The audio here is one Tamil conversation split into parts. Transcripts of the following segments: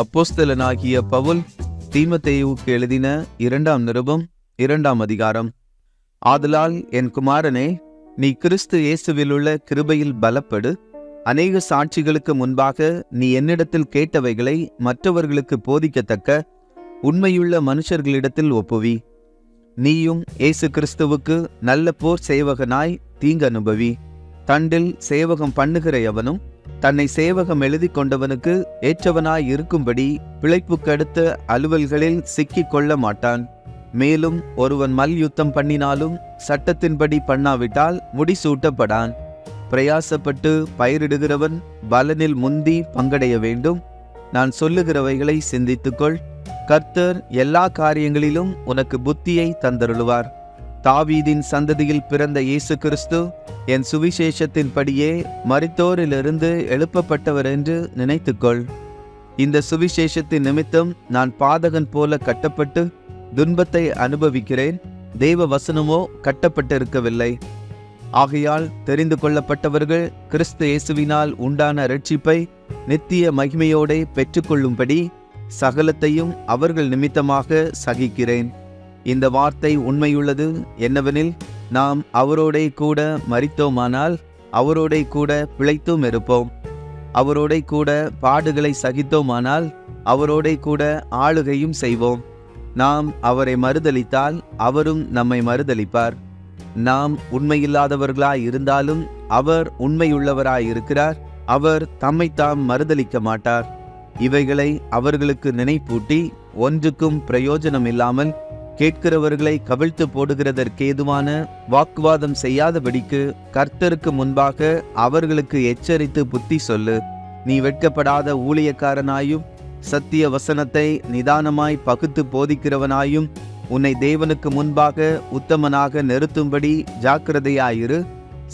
அப்போஸ்தலனாகிய பவுல் தீமோத்தேயுவுக்கு எழுதின 2ஆம் நிருபம் 2ஆம் அதிகாரம். ஆதலால் என் குமாரனே, நீ கிறிஸ்து இயேசுவிலுள்ள கிருபையில் பலப்படு. அநேக சாட்சிகளுக்கு முன்பாக நீ என்னிடத்தில் கேட்டவைகளை மற்றவர்களுக்கு போதிக்கத்தக்க உண்மையுள்ள மனுஷர்களிடத்தில் ஒப்புவி. நீயும் இயேசு கிறிஸ்துவுக்கு நல்ல போர் சேவகனாய் தீங்கு அனுபவி. தண்டில் சேவகம் பண்ணுகிற எவனும் தன்னை சேவகம் எழுதி கொண்டவனுக்கு ஏற்றவனாய் இருக்கும்படி பிழைப்புக்கடுத்த அலுவல்களில் சிக்கிக் கொள்ள மாட்டான். மேலும் ஒருவன் மல்யுத்தம் பண்ணினாலும் சட்டத்தின்படி பண்ணாவிட்டால் முடிசூட்டப்படான். பிரயாசப்பட்டு பயிரிடுகிறவன் பலனில் முந்தி பங்கடைய வேண்டும். நான் சொல்லுகிறவைகளை சிந்தித்துக்கொள். கர்த்தர் எல்லா காரியங்களிலும் உனக்கு புத்தியை தந்தருளுவார். தாவீதின் சந்ததியில் பிறந்த இயேசு கிறிஸ்து என் சுவிசேஷத்தின்படியே மரித்தோரிலிருந்து எழுப்பப்பட்டவர் என்று நினைத்துக்கொள். இந்த சுவிசேஷத்தின் நிமித்தம் நான் பாதகன் போல கட்டப்பட்டு துன்பத்தை அனுபவிக்கிறேன். தேவ வசனமோ கட்டப்பட்டிருக்கவில்லை. ஆகையால் தெரிந்து கொள்ளப்பட்டவர்கள் கிறிஸ்து இயேசுவினால் உண்டான இரட்சிப்பை நித்திய மகிமையோடே பெற்றுக்கொள்ளும்படி சகலத்தையும் அவர்கள் நிமித்தமாக சகிக்கிறேன். இந்த வார்த்தை உண்மையுள்ளது என்னவெனில், நாம் அவரோடே கூட மரித்தோமானால் அவரோடே கூட பிழைத்தும் இருப்போம். அவரோடே கூட பாடுகளை சகித்தோமானால் அவரோடே கூட ஆளுகையும் செய்வோம். நாம் அவரை மறுதலித்தால் அவரும் நம்மை மறுதலிப்பார். நாம் உண்மையில்லாதவர்களாய் இருந்தாலும் அவர் உண்மையுள்ளவராய் இருக்கிறார். அவர் தம்மைத்தாம் மறுதலிக்க மாட்டார். இவைகளை அவர்களுக்கு நினைப்பூட்டி ஒன்றுக்கும் பிரயோஜனம் இல்லாமல் கேட்கிறவர்களை கவிழ்த்து போடுகிறதற்கேதுவான வாக்குவாதம் செய்யாதபடிக்கு கர்த்தருக்கு முன்பாக அவர்களுக்கு எச்சரித்து புத்தி சொல்லு. நீ வெட்கப்படாத ஊழியக்காரனாயும் சத்திய வசனத்தை நிதானமாய் பகுத்து போதிக்கிறவனாயும் உன்னை தேவனுக்கு முன்பாக உத்தமனாக நிறுத்தும்படி ஜாக்கிரதையாயிரு.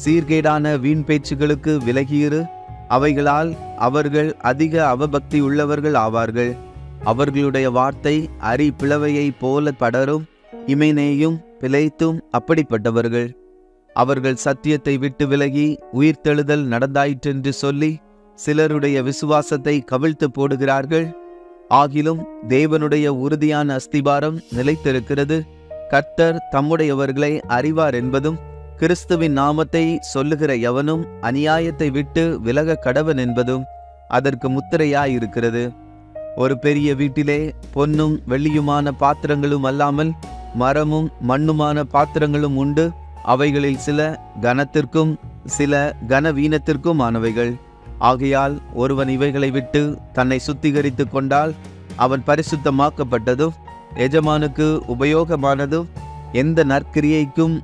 சீர்கேடான வீண் பேச்சுகளுக்கு விலகியிரு. அவைகளால் அவர்கள் அதிக அவபக்தி உள்ளவர்கள் ஆவார்கள். அவர்களுடைய வார்த்தை அரி பிளவையை போல படரும். இமைனேயும் பிழைத்தும் அப்படிப்பட்டவர்கள். அவர்கள் சத்தியத்தை விட்டு விலகி உயிர்த்தெழுதல் நடந்தாயிற்றென்று சொல்லி சிலருடைய விசுவாசத்தை கவிழ்த்து போடுகிறார்கள். ஆகிலும் தேவனுடைய உறுதியான அஸ்திபாரம் நிலைத்திருக்கிறது. கர்த்தர் தம்முடையவர்களை அறிவார் என்பதும், கிறிஸ்துவின் நாமத்தை சொல்லுகிற எவனும் அநியாயத்தை விட்டு விலக கடவன் என்பதும் அதற்கு முத்திரையாயிருக்கிறது. ஒரு பெரிய வீட்டிலே பொன்னும் வெள்ளியுமான பாத்திரங்களும் அல்லாமல் மரமும் மண்ணுமான பாத்திரங்களும் உண்டு. அவைகளில் சில கனத்திற்கும் சில கனவீனத்திற்கும் ஆனவைகள். ஆகையால் ஒருவன் இவைகளை விட்டு தன்னை சுத்திகரித்து கொண்டால் அவன் பரிசுத்தமாக்கப்பட்டதும் எஜமானுக்கு உபயோகமானதும் எந்த நற்கிரியைக்கும்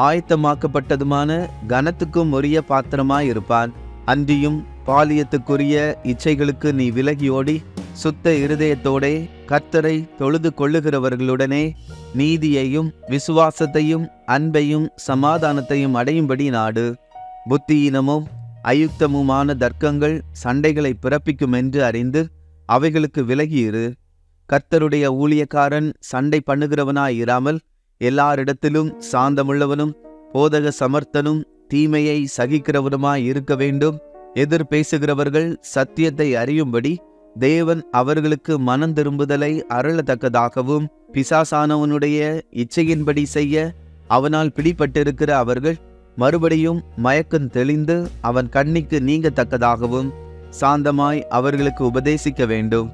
ஆயத்தமாக்கப்பட்டதுமான கனத்துக்கும் உரிய பாத்திரமாயிருப்பான். அன்றியும் பாலியத்துக்குரிய இச்சைகளுக்கு நீ விலகியோடி சுத்த இருதயத்தோடே கர்த்தரை தொழுது கொள்ளுகிறவர்களுடனே நீதியையும் விசுவாசத்தையும் அன்பையும் சமாதானத்தையும் அடையும்படி நாடு. புத்தியீனமும் அயுக்தமுமான தர்க்கங்கள் சண்டைகளை பிறப்பிக்கும் என்று அறிந்து அவைகளுக்கு விலகியிரு. கர்த்தருடைய ஊழியக்காரன் சண்டை பண்ணுகிறவனாயிராமல் எல்லாரிடத்திலும் சாந்தமுள்ளவனும் போதக சமர்த்தனும் தீமையை சகிக்கிறவனுமாய் இருக்க வேண்டும். எதிர் பேசுகிறவர்கள் சத்தியத்தை அறியும்படி தேவன் அவர்களுக்கு மனம் திரும்புதலை அருளத்தக்கதாகவும், பிசாசானவனுடைய இச்சையின்படி செய்ய அவனால் பிடிபட்டிருக்கிற அவர்கள் மறுபடியும் மயக்கம் தெளிந்து அவன் கண்ணிக்கு நீங்கத்தக்கதாகவும் சாந்தமாய் அவர்களுக்கு உபதேசிக்க வேண்டும்.